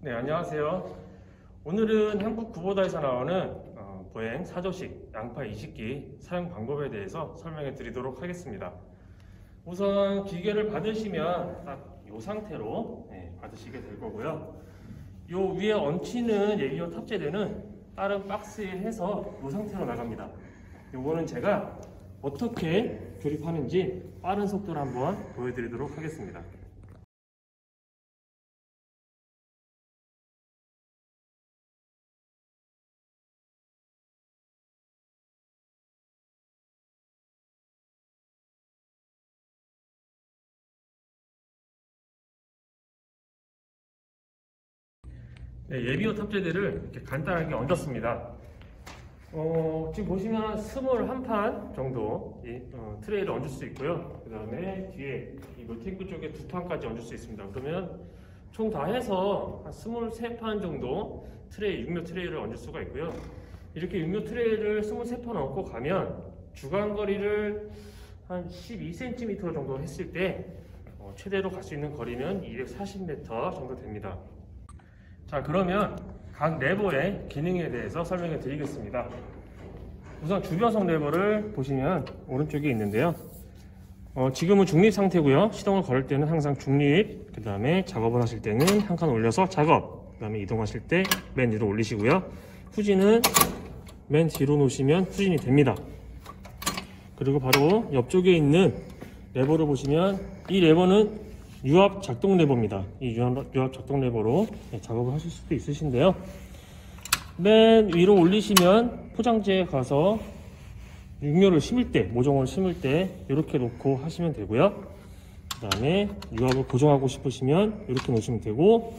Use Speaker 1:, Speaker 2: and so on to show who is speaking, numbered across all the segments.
Speaker 1: 네, 안녕하세요. 오늘은 한국 구보다에서 나오는 보행 4조식 양파 20기 사용 방법에 대해서 설명해 드리도록 하겠습니다. 우선 기계를 받으시면 딱 이 상태로 받으시게 될 거고요. 이 위에 얹히는 예비로 탑재되는 다른 박스에 해서 이 상태로 나갑니다. 이거는 제가 어떻게 조립하는지 빠른 속도로 한번 보여드리도록 하겠습니다. 네, 예비호 탑재대를 이렇게 간단하게 얹었습니다. 지금 보시면 21판 정도 트레이를 얹을 수 있고요. 그 다음에 뒤에 이 노팅크 쪽에 2판까지 얹을 수 있습니다. 그러면 총 다 해서 한 23판 정도 트레이, 육묘 트레이를 얹을 수가 있고요. 이렇게 육묘 트레이를 23판 얹고 가면 주간거리를 한 12cm 정도 했을 때 최대로 갈 수 있는 거리는 240m 정도 됩니다. 자, 그러면 각 레버의 기능에 대해서 설명해 드리겠습니다. 우선 주변석 레버를 보시면 오른쪽에 있는데요. 지금은 중립 상태고요. 시동을 걸을 때는 항상 중립, 그 다음에 작업을 하실 때는 한 칸 올려서 작업, 그 다음에 이동하실 때 맨 위로 올리시고요. 후진은 맨 뒤로 놓으시면 후진이 됩니다. 그리고 바로 옆쪽에 있는 레버를 보시면 이 레버는 유압 작동 레버입니다. 이 유압 작동 레버로 작업을 하실 수도 있으신데요. 맨 위로 올리시면 포장지에 가서 육묘를 심을 때, 모종을 심을 때 이렇게 놓고 하시면 되고요. 그 다음에 유압을 고정하고 싶으시면 이렇게 놓으시면 되고,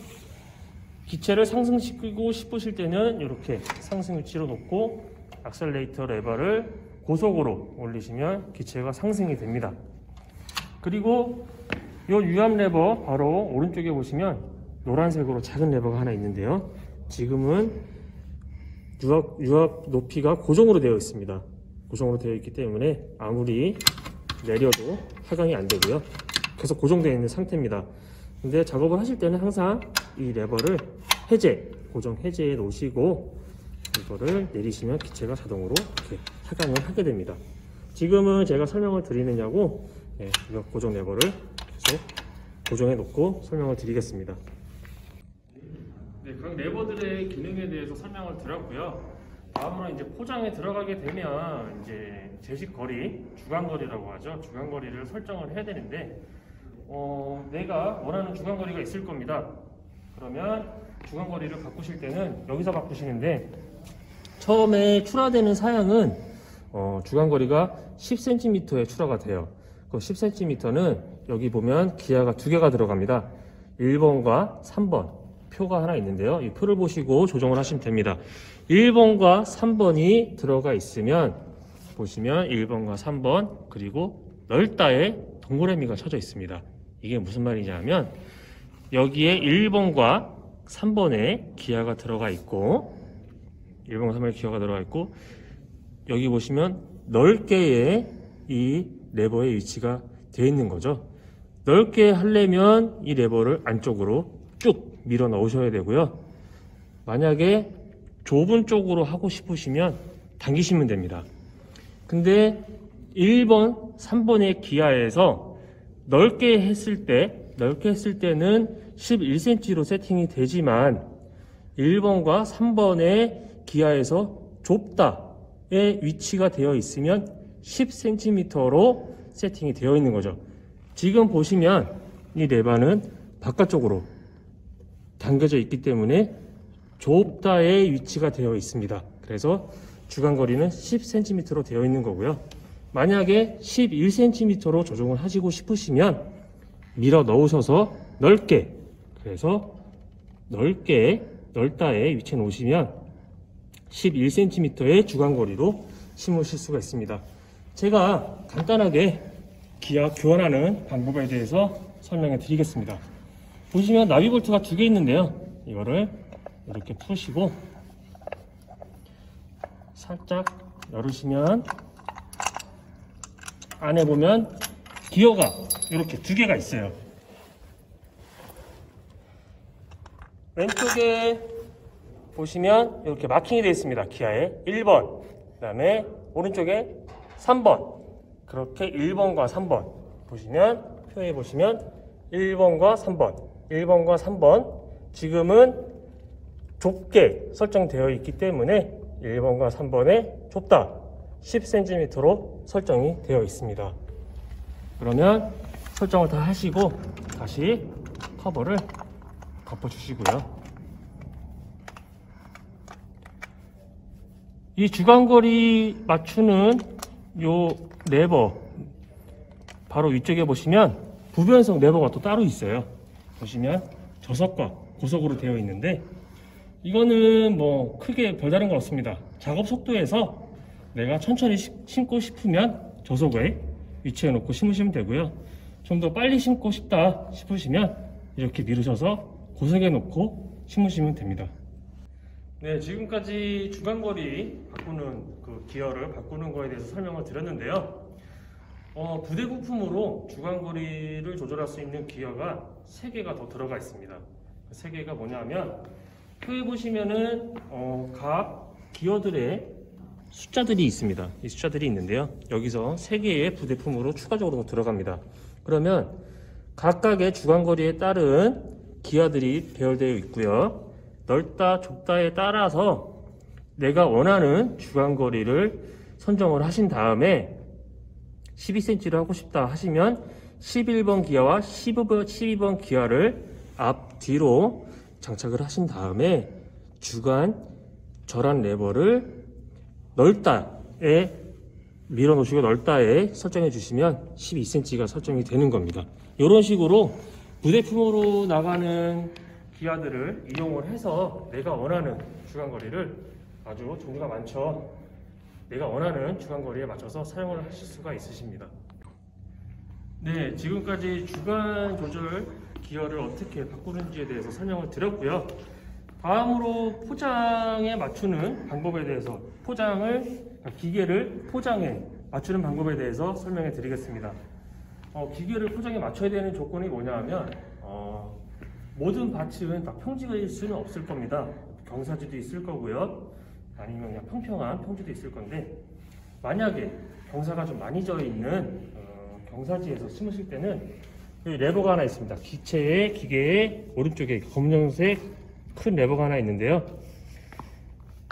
Speaker 1: 기체를 상승시키고 싶으실 때는 이렇게 상승 위치로 놓고 악셀레이터 레버를 고속으로 올리시면 기체가 상승이 됩니다. 그리고 이 유압 레버 바로 오른쪽에 보시면 노란색으로 작은 레버가 하나 있는데요. 지금은 유압 높이가 고정으로 되어 있습니다. 고정으로 되어 있기 때문에 아무리 내려도 하강이 안 되고요. 계속 고정되어 있는 상태입니다. 근데 작업을 하실 때는 항상 이 레버를 고정 해제해 놓으시고 이거를 내리시면 기체가 자동으로 이렇게 하강을 하게 됩니다. 지금은 제가 설명을 드리느냐고 유압 고정 레버를 계속 고정해 놓고 설명을 드리겠습니다. 네, 각 레버들의 기능에 대해서 설명을 드렸고요. 다음으로 이제 포장에 들어가게 되면 이제 제식 거리, 주간 거리라고 하죠. 주간 거리를 설정을 해야 되는데 내가 원하는 주간 거리가 있을 겁니다. 그러면 주간 거리를 바꾸실 때는 여기서 바꾸시는데, 처음에 출하되는 사양은 주간 거리가 10cm에 출하가 돼요. 그 10cm는 여기 보면 기아가 2개가 들어갑니다. 1번과 3번 표가 하나 있는데요. 이 표를 보시고 조정을 하시면 됩니다. 1번과 3번이 들어가 있으면 보시면 1번과 3번 그리고 넓다에 동그라미가 쳐져 있습니다. 이게 무슨 말이냐면 여기에 1번과 3번에 기아가 들어가 있고, 1번과 3번에 기아가 들어가 있고, 여기 보시면 넓게의 이 레버의 위치가 되어 있는 거죠. 넓게 하려면 이 레버를 안쪽으로 쭉 밀어 넣으셔야 되고요. 만약에 좁은 쪽으로 하고 싶으시면 당기시면 됩니다. 근데 1번, 3번의 기아에서 넓게 했을 때는 11cm로 세팅이 되지만 1번과 3번의 기아에서 좁다의 위치가 되어 있으면 10cm로 세팅이 되어 있는 거죠. 지금 보시면 이 레바는 바깥쪽으로 당겨져 있기 때문에 좁다의 위치가 되어 있습니다. 그래서 주간거리는 10cm로 되어 있는 거고요. 만약에 11cm로 조정을 하시고 싶으시면 밀어 넣으셔서 넓게, 그래서 넓다의 위치에 놓으시면 11cm의 주간거리로 심으실 수가 있습니다. 제가 간단하게 기아 교환하는 방법에 대해서 설명해 드리겠습니다. 보시면 나비볼트가 2개 있는데요. 이거를 이렇게 푸시고 살짝 열으시면 안에 보면 기어가 이렇게 2개가 있어요. 왼쪽에 보시면 이렇게 마킹이 되어 있습니다. 기아에 1번, 그 다음에 오른쪽에 3번, 그렇게 1번과 3번 보시면, 표에 보시면 1번과 3번 지금은 좁게 설정되어 있기 때문에 1번과 3번에 좁다 10cm로 설정이 되어 있습니다. 그러면 설정을 다 하시고 다시 커버를 덮어주시고요. 이 주간거리 맞추는 요 레버 바로 위쪽에 보시면 부변성 레버가 또 따로 있어요. 보시면 저속과 고속으로 되어 있는데 이거는 뭐 크게 별다른 건 없습니다. 작업 속도에서 내가 천천히 심고 싶으면 저속에 위치해 놓고 심으시면 되고요. 좀 더 빨리 심고 싶다 싶으시면 이렇게 미루셔서 고속에 놓고 심으시면 됩니다. 네, 지금까지 주간거리 바꾸는 그 기어를 바꾸는 거에 대해서 설명을 드렸는데요. 부대 부품으로 주간거리를 조절할 수 있는 기어가 3개가 더 들어가 있습니다. 3개가 뭐냐면 표에 보시면은 각 기어들의 숫자들이 있습니다. 이 숫자들이 있는데요. 여기서 3개의 부대품으로 추가적으로 들어갑니다. 그러면 각각의 주간거리에 따른 기어들이 배열되어 있고요. 넓다 좁다에 따라서 내가 원하는 주간거리를 선정을 하신 다음에 12cm를 하고 싶다 하시면 11번 기어와 12번 기어를 앞뒤로 장착을 하신 다음에 주간 절한 레버를 넓다에 밀어 놓으시고 넓다에 설정해 주시면 12cm가 설정이 되는 겁니다. 이런 식으로 부대품으로 나가는 기아들을 이용을 해서 내가 원하는 주간거리를, 아주 종류가 많죠. 내가 원하는 주간거리에 맞춰서 사용을 하실 수가 있으십니다. 네, 지금까지 주간 조절 기어를 어떻게 바꾸는지에 대해서 설명을 드렸고요. 다음으로 포장에 맞추는 방법에 대해서, 기계를 포장에 맞추는 방법에 대해서 설명해 드리겠습니다. 기계를 포장에 맞춰야 되는 조건이 뭐냐 하면 모든 밭은 다 평지일 수는 없을 겁니다. 경사지도 있을 거고요. 아니면 그냥 평평한 평지도 있을 건데, 만약에 경사가 좀 많이 져 있는 경사지에서 심으실 때는 여기 레버가 하나 있습니다. 기계의 오른쪽에 검정색 큰 레버가 하나 있는데요.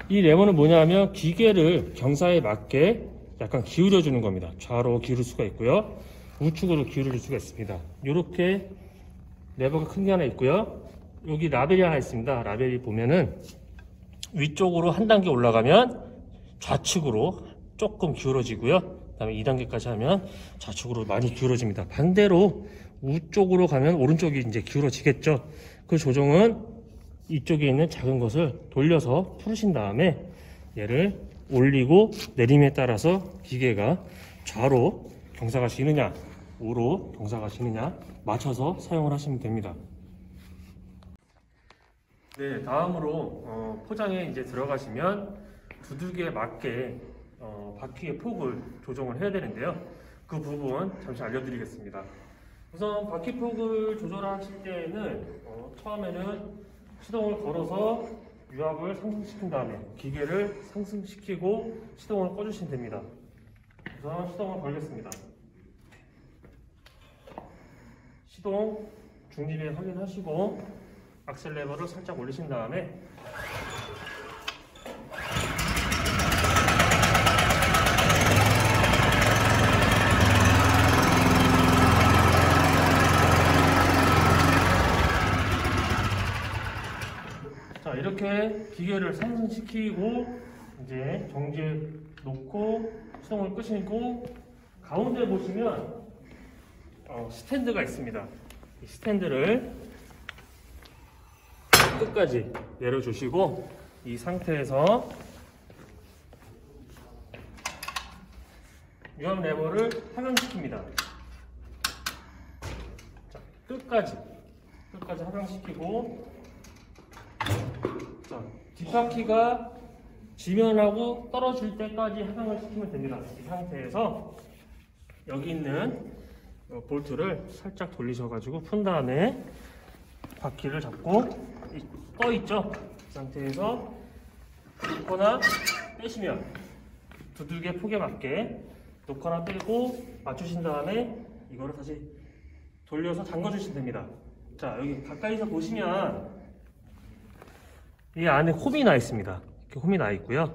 Speaker 1: 이 레버는 뭐냐면 기계를 경사에 맞게 약간 기울여 주는 겁니다. 좌로 기울일 수가 있고요, 우측으로 기울일 수가 있습니다. 이렇게 레버가 큰 게 하나 있고요. 여기 라벨이 하나 있습니다. 라벨이 보면은 위쪽으로 한 단계 올라가면 좌측으로 조금 기울어지고요. 그 다음에 2단계까지 하면 좌측으로 많이 기울어집니다. 반대로 우쪽으로 가면 오른쪽이 이제 기울어지겠죠. 그 조정은 이쪽에 있는 작은 것을 돌려서 풀으신 다음에 얘를 올리고 내림에 따라서 기계가 좌로 경사가 지느냐 우로 경사가 지느냐 맞춰서 사용을 하시면 됩니다. 네, 다음으로 포장에 이제 들어가시면 두둑에 맞게 바퀴의 폭을 조정을 해야 되는데요. 그 부분 잠시 알려드리겠습니다. 우선 바퀴 폭을 조절하실 때는 처음에는 시동을 걸어서 유압을 상승시킨 다음에 기계를 상승시키고 시동을 꺼주시면 됩니다. 우선 시동을 걸겠습니다. 시동 중립에 확인하시고 악셀 레버를 살짝 올리신 다음에 자, 이렇게 기계를 상승시키고 이제 정지에 놓고 시동을 끄시고 가운데 보시면 스탠드가 있습니다. 이 스탠드를 끝까지 내려주시고 이 상태에서 유압 레버를 하강시킵니다. 자, 끝까지 하강시키고, 자, 뒷바퀴가 지면하고 떨어질 때까지 하강을 시키면 됩니다. 이 상태에서 여기 있는 볼트를 살짝 돌리셔가지고 푼 다음에 바퀴를 잡고 떠 있죠. 이 상태에서 놓거나 빼시면 두들겨 폭에 맞게 놓거나 빼고 맞추신 다음에 이거를 다시 돌려서 잠궈 주시면 됩니다. 자, 여기 가까이서 보시면 이 안에 홈이 나 있습니다. 이렇게 홈이 나 있고요.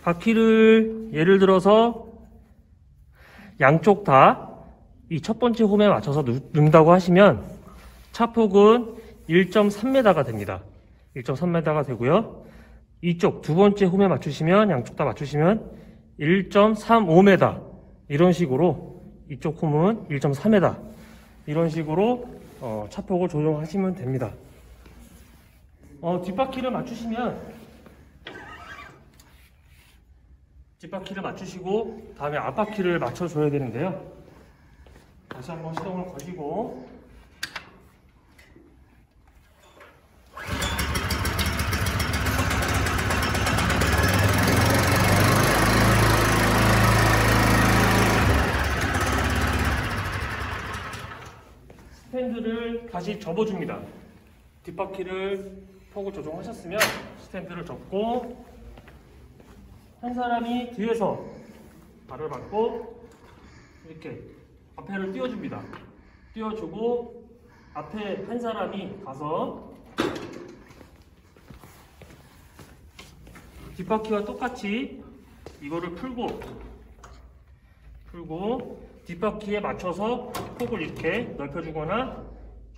Speaker 1: 바퀴를 예를 들어서 양쪽 다 이 첫 번째 홈에 맞춰서 넣는다고 하시면 차폭은 1.3m가 됩니다. 1.3m가 되고요. 이쪽 두 번째 홈에 맞추시면 양쪽 다 맞추시면 1.35m, 이런 식으로 이쪽 홈은 1.3m, 이런 식으로 차폭을 조정하시면 됩니다. 뒷바퀴를 맞추시고 다음에 앞바퀴를 맞춰줘야 되는데요. 다시 한번 시동을 거시고 스탠드를 다시 접어줍니다. 뒷바퀴를 폭을 조정하셨으면 스탠드를 접고 한 사람이 뒤에서 발을 받고 이렇게 앞에를 띄워줍니다. 띄워주고 앞에 한 사람이 가서 뒷바퀴와 똑같이 이거를 풀고 뒷바퀴에 맞춰서 폭을 이렇게 넓혀주거나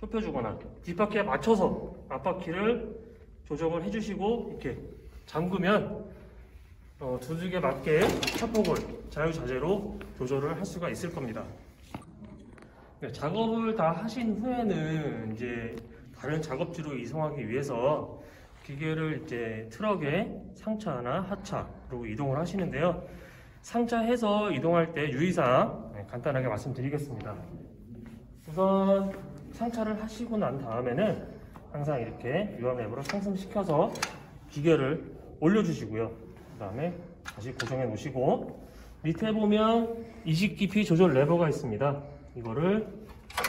Speaker 1: 좁혀주거나 뒷바퀴에 맞춰서 앞바퀴를 조정을 해주시고 이렇게 잠그면 두들겨 맞게 차폭을 자유자재로 조절을 할 수가 있을 겁니다. 네, 작업을 다 하신 후에는 이제 다른 작업지로 이송하기 위해서 기계를 이제 트럭에 상차나 하차로 이동을 하시는데요. 상차해서 이동할 때 유의사항 간단하게 말씀드리겠습니다. 우선 상차를 하시고 난 다음에는 항상 이렇게 유압랩으로 상승시켜서 기계를 올려주시고요. 그 다음에 다시 고정해 놓으시고 밑에 보면 이식 깊이 조절 레버가 있습니다. 이거를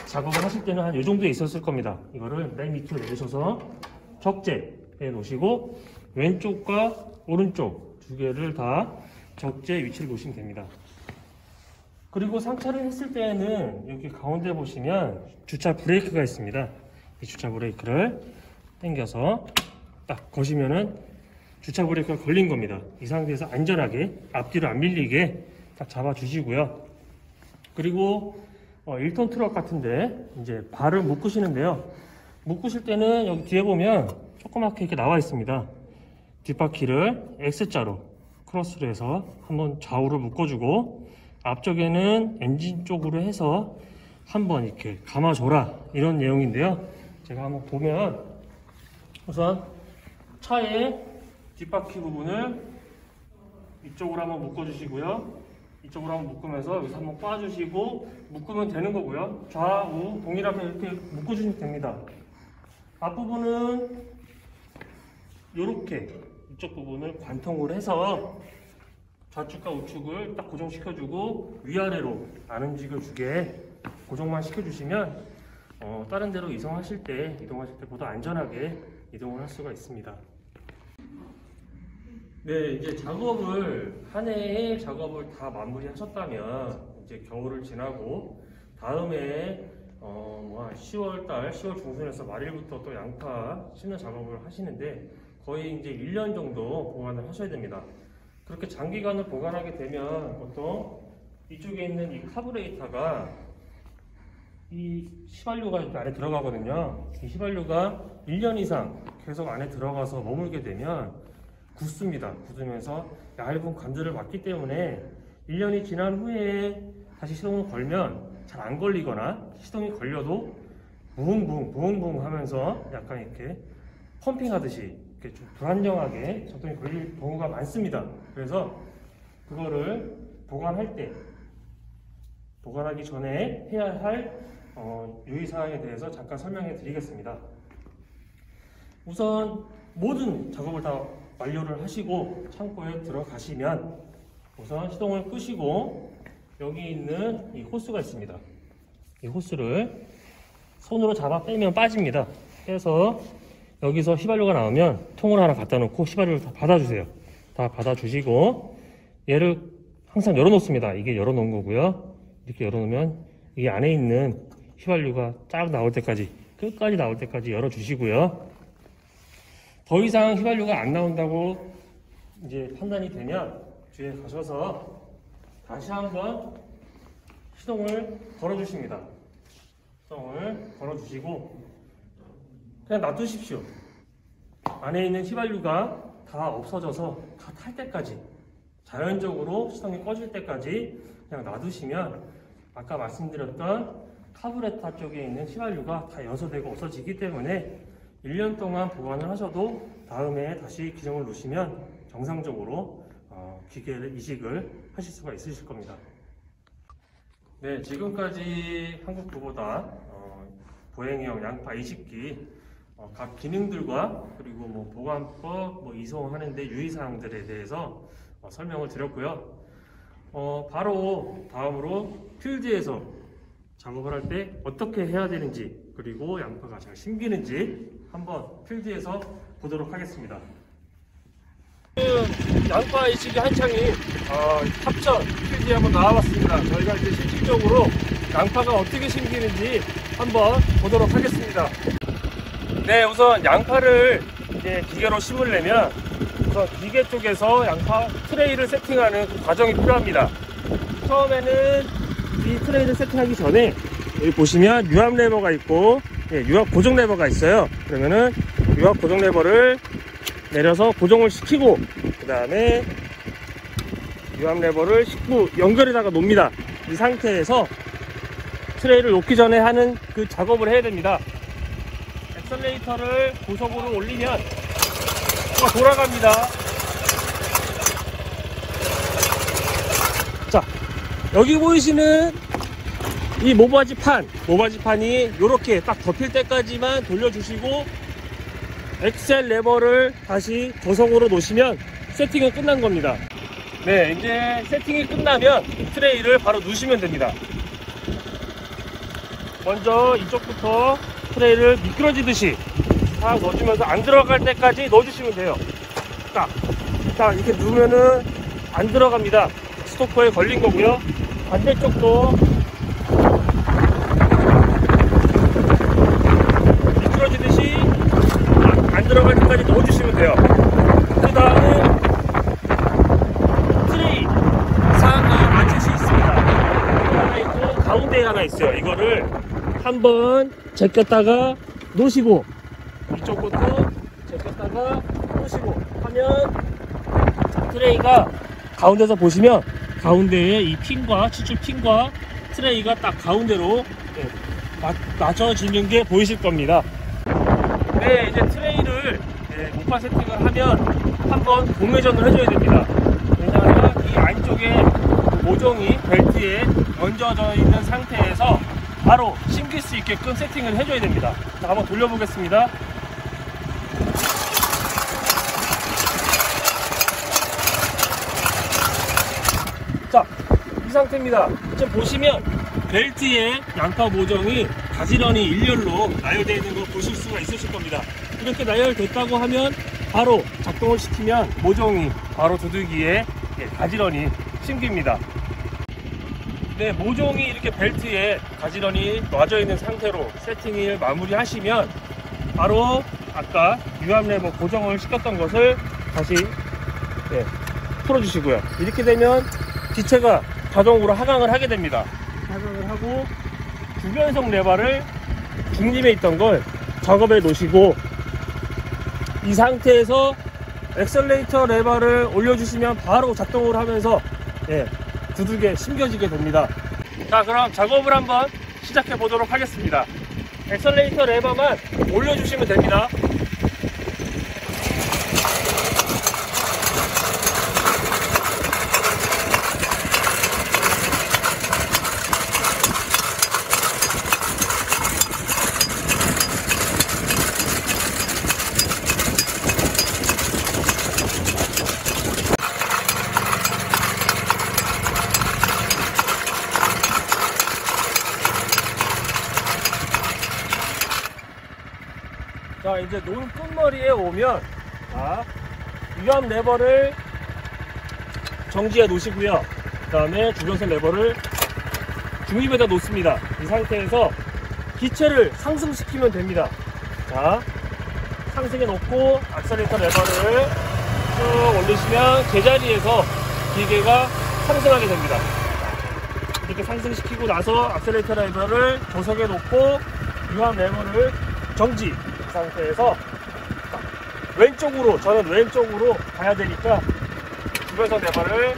Speaker 1: 작업을 하실 때는 한 이 정도에 있었을 겁니다. 이거를 맨 밑으로 내리셔서 적재해 놓으시고 왼쪽과 오른쪽 두 개를 다 적재 위치를 놓으시면 됩니다. 그리고 상차를 했을 때에는 여기 가운데 보시면 주차 브레이크가 있습니다. 이 주차 브레이크를 당겨서 딱 거시면은 주차 브레이크가 걸린 겁니다. 이 상태에서 안전하게 앞뒤로 안 밀리게 딱 잡아 주시고요. 그리고 1톤 트럭 같은데 이제 발을 묶으시는데요. 묶으실 때는 여기 뒤에 보면 조그맣게 이렇게 나와 있습니다. 뒷바퀴를 X자로 크로스를 해서 한번 좌우로 묶어주고 앞쪽에는 엔진 쪽으로 해서 한번 이렇게 감아줘라, 이런 내용인데요. 제가 한번 보면 우선 차의 뒷바퀴 부분을 이쪽으로 한번 묶어주시고요. 이쪽으로 한번 묶으면서 여기서 한번 꽈주시고 묶으면 되는 거고요. 좌우 동일하게 이렇게 묶어주시면 됩니다. 앞부분은 이렇게 이쪽 부분을 관통을 해서 좌측과 우측을 딱 고정시켜주고 위아래로 안 움직여주게 고정만 시켜주시면 다른 데로 이동하실 때 보다 안전하게 이동을 할 수가 있습니다. 네, 이제 한 해의 작업을 다 마무리하셨다면 이제 겨울을 지나고 다음에 10월 중순에서 말일부터 또 양파 심는 작업을 하시는데 거의 이제 1년 정도 보관을 하셔야 됩니다. 그렇게 장기간을 보관하게 되면 보통 이쪽에 있는 이 카브레이터가 이 휘발유가 이렇게 안에 들어가거든요. 이 휘발유가 1년 이상 계속 안에 들어가서 머물게 되면 굳습니다. 굳으면서 얇은 관들을 맞기 때문에 1년이 지난 후에 다시 시동을 걸면 잘 안 걸리거나 시동이 걸려도 부흥부흥 하면서 약간 이렇게 펌핑하듯이 이렇게 좀 불안정하게 작동이 걸릴 경우가 많습니다. 그래서 그거를 보관하기 전에 해야 할 유의사항에 대해서 잠깐 설명해 드리겠습니다. 우선 모든 작업을 다 완료를 하시고 창고에 들어가시면 우선 시동을 끄시고 여기 있는 이 호스가 있습니다. 이 호스를 손으로 잡아 빼면 빠집니다. 빼서 여기서 휘발유가 나오면 통을 하나 갖다 놓고 휘발유를 다 받아주세요. 다 받아주시고 얘를 항상 열어놓습니다. 이게 열어놓은 거고요. 이렇게 열어놓으면 이 안에 있는 휘발유가 쫙 나올 때까지, 끝까지 나올 때까지 열어주시고요. 더 이상 휘발유가 안 나온다고 이제 판단이 되면 뒤에 가셔서 다시 한번 시동을 걸어주십니다. 시동을 걸어주시고 그냥 놔두십시오. 안에 있는 휘발유가 다 없어져서 다 탈 때까지, 자연적으로 시동이 꺼질 때까지 그냥 놔두시면 아까 말씀드렸던 카부레터 쪽에 있는 휘발유가 다 연소되고 없어지기 때문에 1년 동안 보관을 하셔도 다음에 다시 기종을 놓으시면 정상적으로 기계를 이식을 하실 수가 있으실 겁니다. 네, 지금까지 한국부보다 보행형 양파 이식기 각 기능들과 그리고 뭐 보관법, 이송하는데 유의사항들에 대해서 설명을 드렸고요. 바로 다음으로 필드에서 작업을 할 때 어떻게 해야 되는지, 그리고 양파가 잘 심기는지 한번 필드에서 보도록 하겠습니다. 양파 이식이 한창인 합천 필드에 한번 나와봤습니다. 저희가 이제 실질적으로 양파가 어떻게 심기는지 한번 보도록 하겠습니다. 네, 우선 양파를 이제 기계로 심으려면 우선 기계 쪽에서 양파 트레이를 세팅하는 그 과정이 필요합니다. 처음에는 이 트레이를 세팅하기 전에 여기 보시면 유압 레버가 있고 유압 고정 레버가 있어요. 그러면은 유압 고정 레버를 내려서 고정을 시키고 그 다음에 유압 레버를 싣고 연결에다가 놓습니다. 이 상태에서 트레이를 놓기 전에 하는 그 작업을 해야 됩니다. 엑셀레이터를 고속으로 올리면 돌아갑니다. 자, 여기 보이시는 이 모바지판이 이렇게 딱 덮일 때까지만 돌려주시고 엑셀 레버를 다시 고속으로 놓으시면 세팅은 끝난 겁니다. 네, 이제 세팅이 끝나면 트레이를 바로 누시면 됩니다. 먼저 이쪽부터 트레이를 미끄러지듯이 딱 넣어주면서 안 들어갈 때까지 넣어주시면 돼요. 딱 이렇게 누우면은 안 들어갑니다. 스토퍼에 걸린 거고요. 반대쪽도 미끄러지듯이 안 들어갈 때까지 넣어주시면 돼요. 그 다음에 트레이 상하 마켓이 있습니다. 하나 있고 가운데에 하나 있어요. 이거를 한번 제꼈다가 놓으시고 이쪽부터 제꼈다가 놓으시고 하면 트레이가 가운데서 보시면 가운데에 이 핀과 추출 핀과 트레이가 딱 가운데로 맞춰지는 게 보이실 겁니다. 네, 이제 트레이를 목파 세팅을 하면 한번 공회전을 해줘야 됩니다. 왜냐하면 이 안쪽에 모종이 벨트에 얹어져 있는 상태에서 바로 심길 수 있게끔 세팅을 해줘야 됩니다. 자, 한번 돌려보겠습니다. 자, 이 상태입니다. 지금 보시면 벨트에 양파 모종이 가지런히 일렬로 나열되어 있는 거 보실 수가 있으실 겁니다. 이렇게 나열됐다고 하면 바로 작동을 시키면 모종이 바로 두들기에 가지런히 심깁니다. 네, 모종이 이렇게 벨트에 가지런히 놔져 있는 상태로 세팅을 마무리 하시면 바로 아까 유압 레버 고정을 시켰던 것을 다시 풀어주시고요. 이렇게 되면 기체가 자동으로 하강을 하게 됩니다. 하강을 하고 주변속 레버를 중립에 있던 걸 작업에 놓으시고 이 상태에서 엑셀레이터 레버를 올려주시면 바로 작동을 하면서 두들게 심겨지게 됩니다. 자, 그럼 작업을 한번 시작해 보도록 하겠습니다. 엑셀레이터 레버만 올려주시면 됩니다. 자, 이제 논 끝머리에 오면 자, 유압 레버를 정지해 놓으시고요. 그 다음에 주변선 레버를 중립에다 놓습니다. 이 상태에서 기체를 상승시키면 됩니다. 자, 상승해 놓고 악셀레이터 레버를 쭉 올리시면 제자리에서 기계가 상승하게 됩니다. 이렇게 상승시키고 나서 악셀레이터 레버를 조석에 놓고 유압 레버를 정지. 이 상태에서 왼쪽으로, 저는 왼쪽으로 가야 되니까 주변선 레버를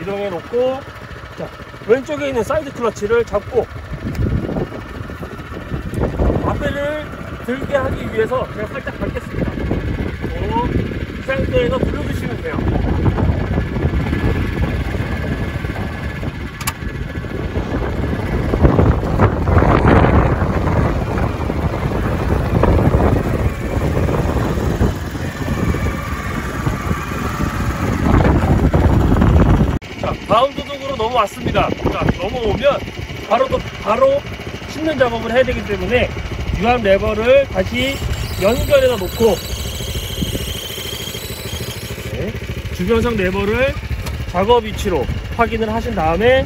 Speaker 1: 이동해 놓고, 자, 왼쪽에 있는 사이드 클러치를 잡고 앞에를 들게 하기 위해서 제가 살짝 밟겠습니다. 이 상태에서 눌러주시면 돼요. 자, 다음 도둑으로 넘어왔습니다. 자, 넘어오면 바로 씹는 작업을 해야 되기 때문에 유압 레버를 다시 연결해서 놓고, 네, 주변상 레버를 작업 위치로 확인을 하신 다음에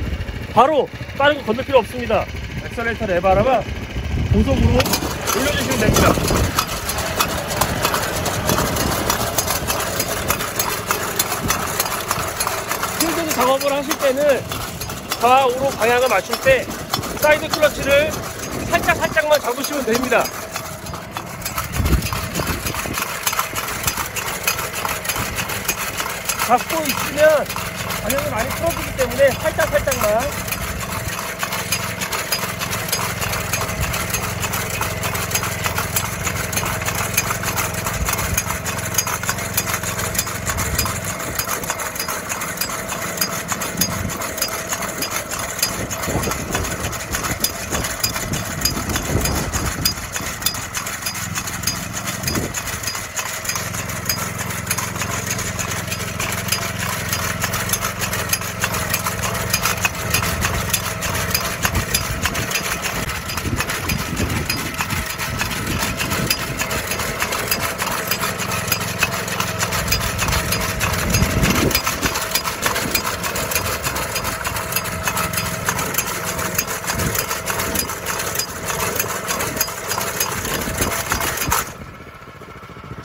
Speaker 1: 바로 다른 거 건들 필요 없습니다. 액셀레이터 레버라가 고속으로 올려주시면 됩니다. 힘든 작업을 하실 때는 좌우로 방향을 맞출 때 사이드 클러치를 살짝만 잡으시면 됩니다. 잡고 있으면 방향을 많이 풀어주기 때문에 살짝만.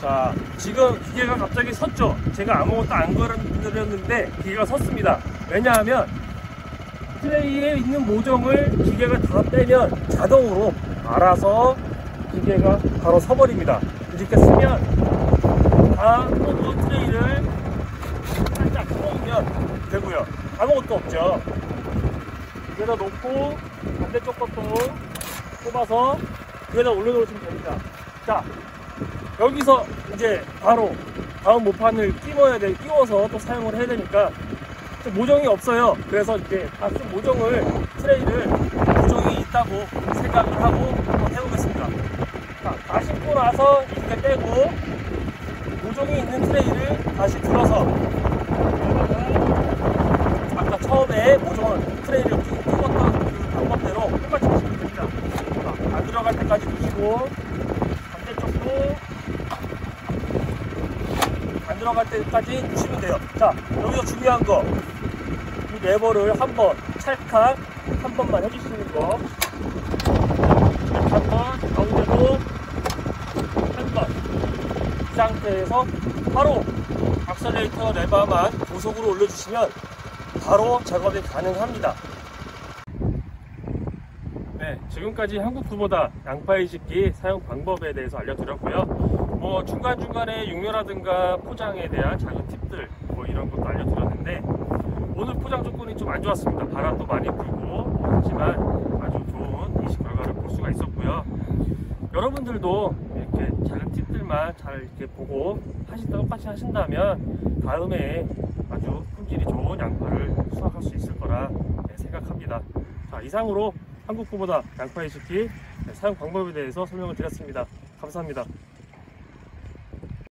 Speaker 1: 자, 지금 기계가 갑자기 섰죠. 제가 아무것도 안 걸어드렸는데 기계가 섰습니다. 왜냐하면 트레이에 있는 모종을 기계가 다 빼면 자동으로 알아서 기계가 바로 서버립니다. 이렇게 쓰면 다 뽑은 트레이를 살짝 뽑으면 되고요. 아무것도 없죠. 여기다 놓고 반대쪽 것도 뽑아서 여기다 올려놓으시면 됩니다. 자, 여기서 이제 바로 다음 모판을 끼워서 또 사용을 해야 되니까 모종이 없어요. 그래서 이제 다 쓴 모종을, 트레이를 모종이 있다고 생각을 하고 한번 해보겠습니다. 자, 다 심고 나서 이렇게 빼고 모종이 있는 트레이를 다시 들어서 아까 처음에 모종을 트레이를 끼웠던 그 방법대로 똑같이 하시면 됩니다. 자, 안 들어갈 때까지 두시고 반대쪽도 안 들어갈 때까지 누시면 돼요. 자, 여기서 중요한 거, 이 레버를 한번 찰칵 한 번만 해주시는 거, 한 번, 가운데도 한 번. 이 상태에서 바로 악셀레이터 레버만 고속으로 올려주시면 바로 작업이 가능합니다. 네, 지금까지 한국 쿠보다 양파 이식기 사용 방법에 대해서 알려드렸고요. 뭐 중간중간에 육묘라든가 포장에 대한 작은 팁들 뭐 이런 것도 알려드렸는데, 오늘 포장 조건이 좀 안 좋았습니다. 바람도 많이 불고 하지만 아주 좋은 이식 결과를 볼 수가 있었고요. 여러분들도 이렇게 작은 팁들만 잘 이렇게 보고 똑같이 하신다면 다음에 아주 품질이 좋은 양파를 수확할 수 있을 거라 생각합니다. 자, 이상으로 한국 쿠보다 양파 이식기 사용 방법에 대해서 설명을 드렸습니다. 감사합니다.